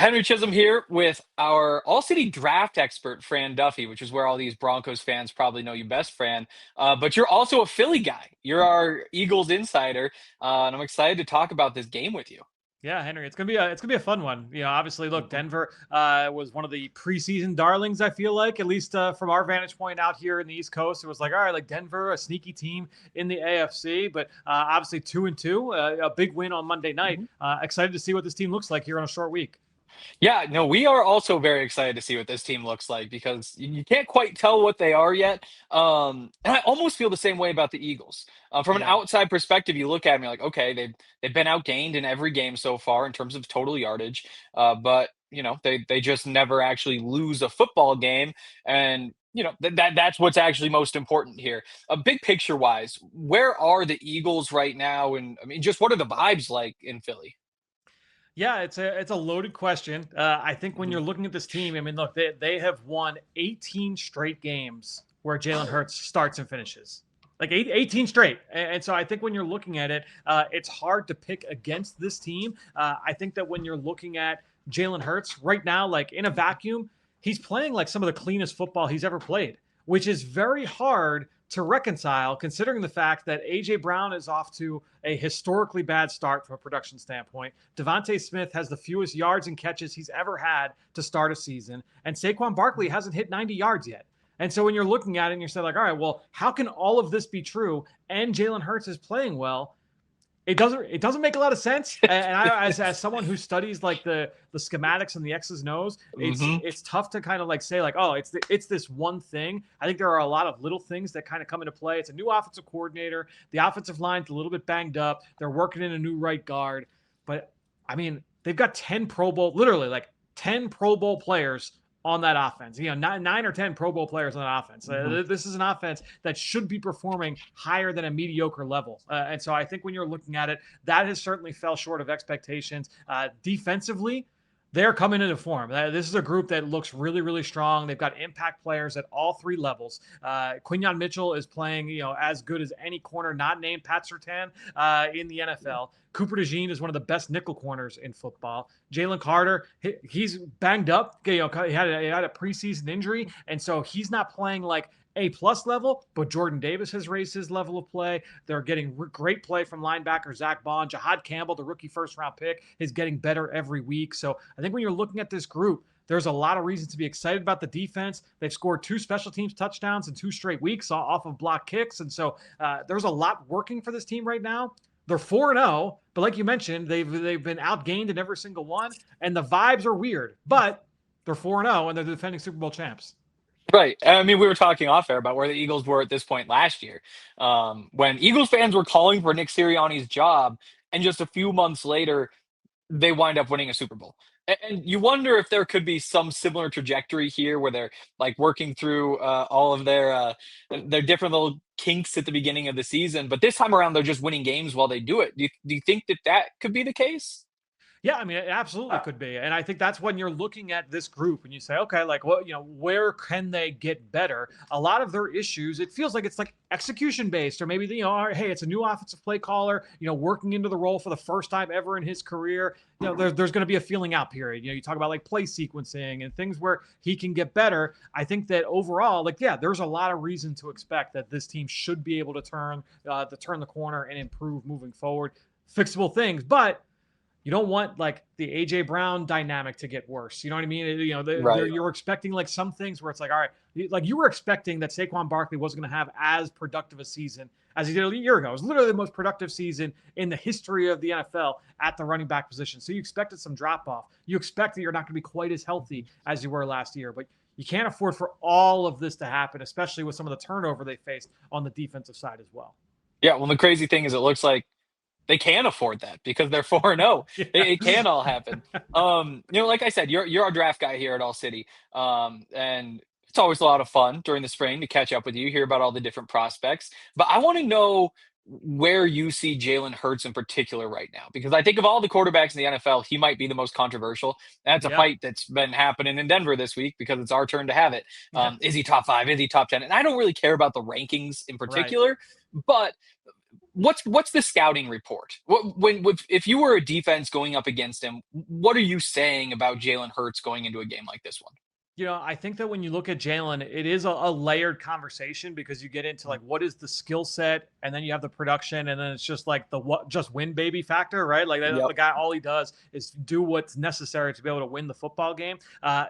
Henry Chisholm here with our All-City draft expert, Fran Duffy, which is where all these Broncos fans probably know you best, Fran. But you're also a Philly guy. You're our Eagles insider, and I'm excited to talk about this game with you. Yeah, Henry, it's gonna be a fun one. Obviously, look, Mhm. Denver was one of the preseason darlings. I feel like, at least from our vantage point out here in the East Coast, it was like, all right, like Denver, a sneaky team in the AFC, but obviously 2-2, a big win on Monday night. Excited to see what this team looks like here on a short week. Yeah, no, we are also very excited to see what this team looks like because you can't quite tell what they are yet. And I almost feel the same way about the Eagles. From an Yeah. outside perspective, you look at me like, okay, they've been outgained in every game so far in terms of total yardage, but they just never actually lose a football game, and that's what's actually most important here. Big picture wise, where are the Eagles right now? And I mean, just what are the vibes like in Philly? Yeah, it's a loaded question. I think when Mhm. you're looking at this team, I mean, look, they have won 18 straight games where Jalen Hurts starts and finishes. Like 18 straight. And so I think when you're looking at it, it's hard to pick against this team. I think that when you're looking at Jalen Hurts right now, like in a vacuum, he's playing like some of the cleanest football he's ever played, which is very hard to reconcile considering the fact that AJ Brown is off to a historically bad start from a production standpoint. DeVonta Smith has the fewest yards and catches he's ever had to start a season, and Saquon Barkley hasn't hit 90 yards yet. And so when you're looking at it and you're saying like, all right, well, how can all of this be true and Jalen Hurts is playing well? It doesn't make a lot of sense. And I, as someone who studies like the schematics and the X's and O's, Mhm. it's tough to kind of like say like, oh, it's this one thing. I think there are a lot of little things that kind of come into play. It's a new offensive coordinator. The offensive line's a little bit banged up. They're working in a new right guard, but I mean, they've got 10 Pro Bowl, literally like 10 Pro Bowl players on that offense. Nine or 10 Pro Bowl players on that offense. Mhm. This is an offense that should be performing higher than a mediocre level. And so I think when you're looking at it, that has certainly fell short of expectations. Defensively, they're coming into form. This is a group that looks really, really strong. They've got impact players at all three levels. Quinyon Mitchell is playing, as good as any corner not named Pat Surtain in the NFL. Cooper DeJean is one of the best nickel corners in football. Jaylen Carter, he's banged up. He had a preseason injury, and so he's not playing like A+ level, but Jordan Davis has raised his level of play. They're getting great play from linebacker Zach Bond. Jahad Campbell, the rookie first-round pick, is getting better every week. So I think when you're looking at this group, there's a lot of reasons to be excited about the defense. They've scored 2 special teams touchdowns in 2 straight weeks off of block kicks. And so there's a lot working for this team right now. They're 4-0, but like you mentioned, they've been outgained in every single one, and the vibes are weird. But they're 4-0, and they're the defending Super Bowl champs. Right. I mean, we were talking off air about where the Eagles were at this point last year, when Eagles fans were calling for Nick Sirianni's job, and just a few months later, they wind up winning a Super Bowl. And you wonder if there could be some similar trajectory here, where they're like working through all of their different little kinks at the beginning of the season, but this time around they're just winning games while they do it. Do you think that that could be the case? Yeah, I mean, it absolutely could be. And I think that's when you're looking at this group and you say, okay, like, what, where can they get better? A lot of their issues, it feels like it's like execution based, or maybe, all right, hey, it's a new offensive play caller, working into the role for the first time ever in his career. There's going to be a feeling out period. You talk about like play sequencing and things where he can get better. I think that overall, like, yeah, there's a lot of reason to expect that this team should be able to turn the corner and improve moving forward. Fixable things, but you don't want like the AJ Brown dynamic to get worse. You know what I mean? Right. You're expecting like some things where it's like, all right, like you were expecting that Saquon Barkley wasn't going to have as productive a season as he did a year ago. It was literally the most productive season in the history of the NFL at the running back position. So you expected some drop off. You expect that you're not going to be quite as healthy as you were last year, but you can't afford for all of this to happen, especially with some of the turnover they faced on the defensive side as well. Yeah. Well, the crazy thing is, it looks like they can afford that because they're 4-0. Yeah. It can all happen. Like I said, you're our draft guy here at All City. And it's always a lot of fun during the spring to catch up with you, hear about all the different prospects. But I want to know where you see Jalen Hurts in particular right now, because I think of all the quarterbacks in the NFL, he might be the most controversial. That's a Yeah. fight that's been happening in Denver this week because it's our turn to have it. Yeah. Is he top 5? Is he top 10? And I don't really care about the rankings in Right. particular, but what's the scouting report? If you were a defense going up against him, what are you saying about Jalen Hurts going into a game like this one? I think that when you look at Jalen, it is a layered conversation because you get into like what is the skill set, and then you have the production, and then it's just like the what just win baby factor, right? Like Yep. the guy, all he does is do what's necessary to be able to win the football game.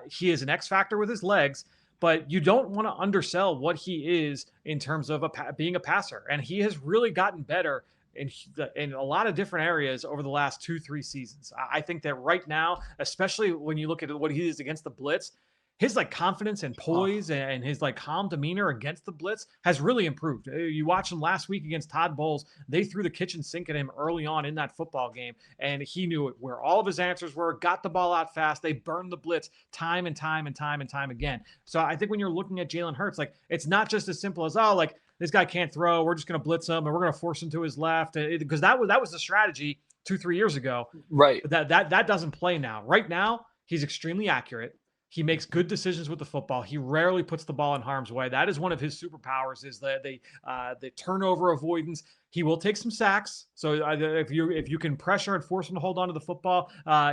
He is an X factor with his legs, but you don't want to undersell what he is in terms of being a passer, and he has really gotten better in a lot of different areas over the last 2-3 seasons. I think that right now, especially when you look at what he is against the blitz, his like confidence and poise and his like calm demeanor against the blitz has really improved. You watched him last week against Todd Bowles. They threw the kitchen sink at him early on in that football game, and he knew where all of his answers were, got the ball out fast. They burned the blitz time and time and time and time again. So I think when you're looking at Jalen Hurts, like it's not just as simple as, oh, like this guy can't throw, we're just going to blitz him and we're going to force him to his left, because that was the strategy 2-3 years ago. Right. That doesn't play now. Right now, he's extremely accurate. He makes good decisions with the football. He rarely puts the ball in harm's way. That is one of his superpowers, is the turnover avoidance. He will take some sacks. So if you can pressure and force him to hold on to the football,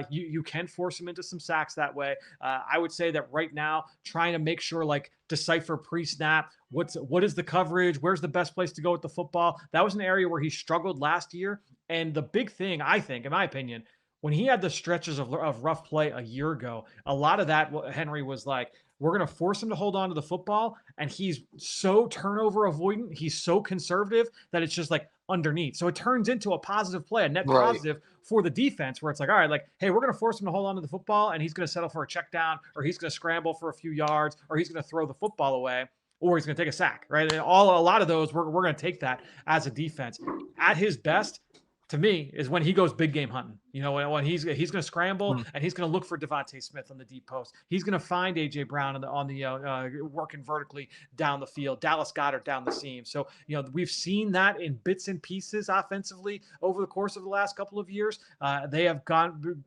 you can force him into some sacks that way. I would say that right now, trying to make sure, like, decipher pre-snap, what is the coverage, where's the best place to go with the football. That was an area where he struggled last year. And the big thing, I think, in my opinion, when he had the stretches of rough play a year ago, a lot of that, Henry, was like, we're going to force him to hold on to the football. And he's so turnover avoidant. He's so conservative that it's just like underneath. So it turns into a positive play, a net positive for the defense, where it's like, all right, like, hey, we're going to force him to hold on to the football, and he's going to settle for a check down, or he's going to scramble for a few yards, or he's going to throw the football away, or he's going to take a sack, right? And a lot of those, we're going to take that as a defense. At his best, to me, is when he goes big game hunting. When he's going to scramble and he's going to look for DeVonta Smith on the deep post. He's going to find AJ Brown on the working vertically down the field. Dallas Goedert down the seam. So we've seen that in bits and pieces offensively over the course of the last couple of years. They have gotten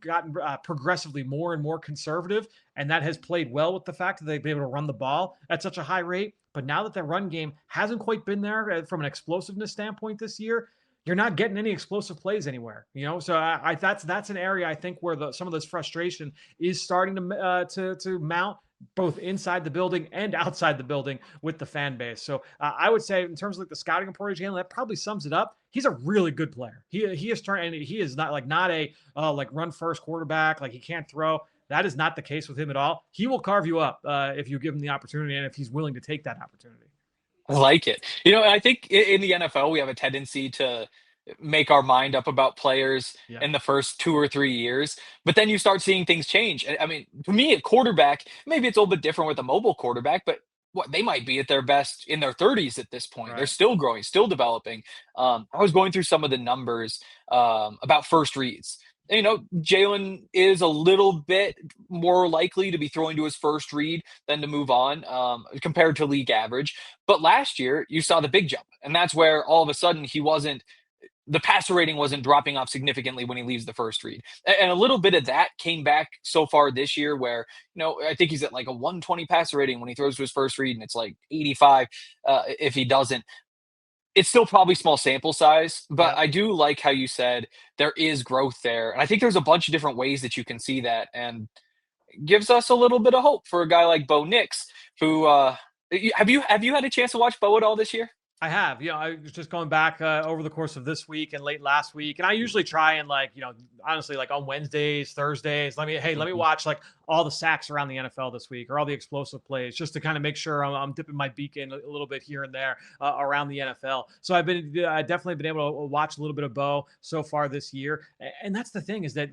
progressively more and more conservative, and that has played well with the fact that they've been able to run the ball at such a high rate. But now that the run game hasn't quite been there from an explosiveness standpoint this year, you're not getting any explosive plays anywhere, So that's an area I think where some of this frustration is starting to mount, both inside the building and outside the building with the fan base. So I would say, in terms of like the scouting report of Jalen, that probably sums it up. He's a really good player. He is not a run first quarterback, like he can't throw. That is not the case with him at all. He will carve you up if you give him the opportunity, and if he's willing to take that opportunity. I like it. I think in the NFL, we have a tendency to make our mind up about players in the first 2 or 3 years, but then you start seeing things change. I mean, to me, at quarterback, maybe it's a little bit different with a mobile quarterback, but they might be at their best in their 30s at this point. Right. They're still growing, still developing. I was going through some of the numbers about first reads. Jalen is a little bit more likely to be throwing to his first read than to move on compared to league average. But last year, you saw the big jump. And that's where all of a sudden the passer rating wasn't dropping off significantly when he leaves the first read. And a little bit of that came back so far this year where, I think he's at like a 120 passer rating when he throws to his first read, and it's like 85 if he doesn't. It's still probably small sample size, but I do like how you said there is growth there. And I think there's a bunch of different ways that you can see that, and gives us a little bit of hope for a guy like Bo Nix, who have you had a chance to watch Bo at all this year? I have. I was just going back over the course of this week and late last week, and I usually try and honestly, like on Wednesdays, Thursdays, let me watch like all the sacks around the NFL this week, or all the explosive plays, just to kind of make sure I'm dipping my beak in a little bit here and there around the NFL. So I've definitely been able to watch a little bit of Bo so far this year, and that's the thing, is that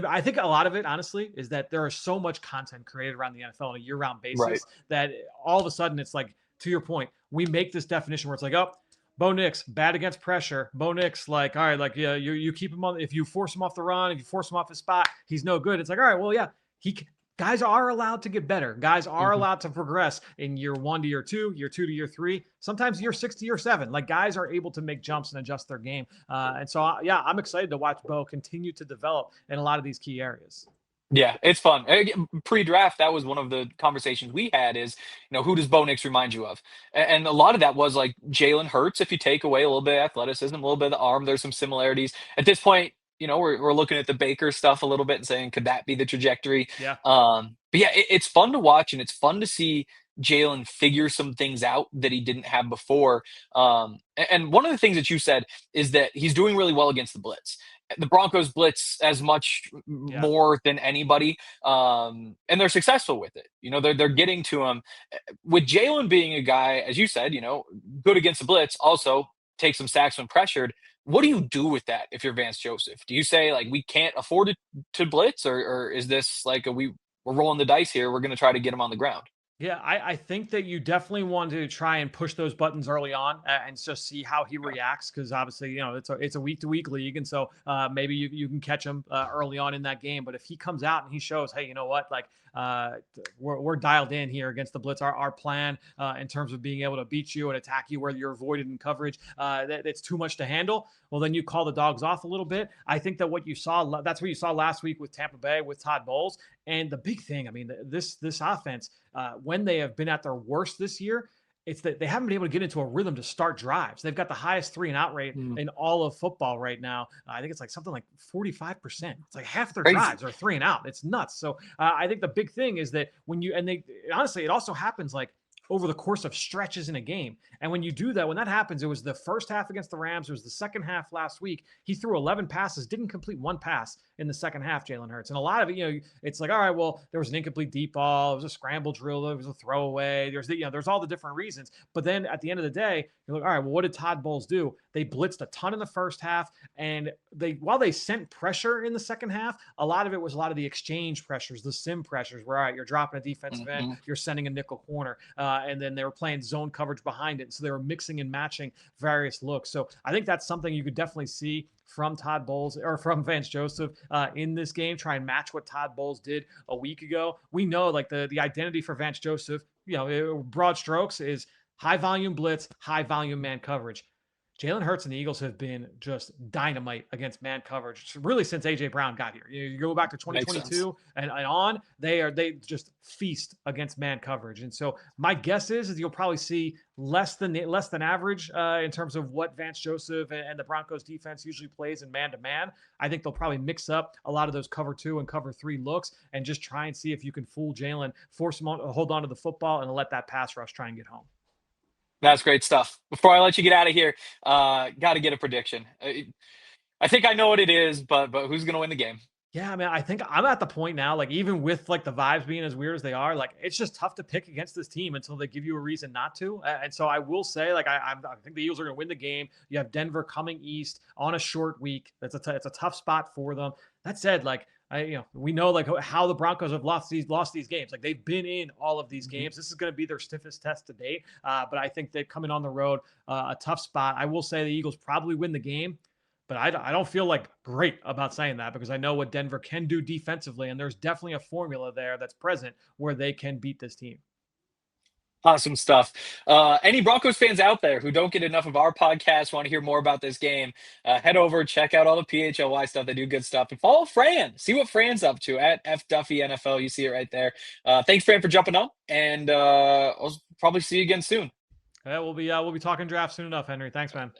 I think a lot of it, honestly, is that there is so much content created around the NFL on a year-round basis that all of a sudden it's like, to your point, we make this definition where it's like, oh, Bo Nix, bad against pressure. Bo Nix, like, all right, like, yeah, you keep him on. If you force him off the run, if you force him off his spot, he's no good. It's like, all right, well, yeah, guys are allowed to get better. Guys are allowed to progress in year 1 to year 2, year 2 to year 3, sometimes year 6 to year 7. Like, guys are able to make jumps and adjust their game. And so, I'm excited to watch Bo continue to develop in a lot of these key areas. Yeah, it's fun. Pre-draft, that was one of the conversations we had is, who does Bo Nix remind you of? And a lot of that was like Jalen Hurts. If you take away a little bit of athleticism, a little bit of the arm, there's some similarities. At this point, we're looking at the Baker stuff a little bit and saying, could that be the trajectory? Yeah. But yeah, it's fun to watch and it's fun to see Jalen figure some things out that he didn't have before. And one of the things that you said is that he's doing really well against the blitz. The Broncos blitz as much Yeah. more than anybody, and they're successful with it. They're getting to him. With Jalen being a guy, as you said, good against the blitz, also takes some sacks when pressured. What do you do with that if you're Vance Joseph? Do you say like we can't afford to blitz, or is this like we're rolling the dice here? We're going to try to get him on the ground. Yeah, I think that you definitely want to try and push those buttons early on and just see how he reacts because obviously it's a week to week league and so maybe you can catch him early on in that game. But if he comes out and he shows, hey, you know what, like we're dialed in here against the blitz. Our plan in terms of being able to beat you and attack you where you're avoided in coverage, it's too much to handle. Well, then you call the dogs off a little bit. I think that that's what you saw last week with Tampa Bay with Todd Bowles. And the big thing, I mean, this offense, when they have been at their worst this year, it's that they haven't been able to get into a rhythm to start drives. They've got the highest 3-and-out rate in all of football right now. I think it's like something like 45%. It's like half their Crazy. drives are 3-and-out. It's nuts. So I think the big thing is that honestly, it also happens like over the course of stretches in a game. And when you do that, when that happens, it was the first half against the Rams. It was the second half last week. He threw 11 passes, didn't complete one pass in the second half, Jalen Hurts. And a lot of it, it's like, all right, well, there was an incomplete deep ball. It was a scramble drill. It was a throwaway. There's all the different reasons. But then at the end of the day, you're like, all right, well, what did Todd Bowles do? They blitzed a ton in the first half. And while they sent pressure in the second half, a lot of it was a lot of the exchange pressures, the sim pressures where, all right, you're dropping a defensive end, you're sending a nickel corner. And then they were playing zone coverage behind it. So they were mixing and matching various looks. So I think that's something you could definitely see from Todd Bowles or from Vance Joseph in this game. Try and match what Todd Bowles did a week ago. We know like the identity for Vance Joseph, broad strokes is high volume blitz, high volume man coverage. Jalen Hurts and the Eagles have been just dynamite against man coverage really since A.J. Brown got here. You go back to 2022 and on, they just feast against man coverage. And so my guess is you'll probably see less than average in terms of what Vance Joseph and the Broncos defense usually plays in man-to-man. I think they'll probably mix up a lot of those cover 2 and cover 3 looks and just try and see if you can fool Jalen, force him to hold on to the football and let that pass rush try and get home. That's great stuff. Before I let you get out of here, got to get a prediction. I think I know what it is, but who's going to win the game? Yeah, I mean, I think I'm at the point now, like even with like the vibes being as weird as they are, like it's just tough to pick against this team until they give you a reason not to. And so I will say, like I think the Eagles are going to win the game. You have Denver coming east on a short week. It's a tough spot for them. That said, like we know like how the Broncos have lost these games. Like they've been in all of these games. This is going to be their stiffest test to date. But I think they're coming on the road, a tough spot. I will say the Eagles probably win the game. But I don't feel like great about saying that because I know what Denver can do defensively, and there's definitely a formula there that's present where they can beat this team. Awesome stuff. Any Broncos fans out there who don't get enough of our podcast, want to hear more about this game, head over, check out all the PHLY stuff. They do good stuff. And follow Fran. See what Fran's up to at F Duffy NFL. You see it right there. Thanks, Fran, for jumping on. And I'll probably see you again soon. Yeah, we'll be talking draft soon enough, Henry. Thanks, man.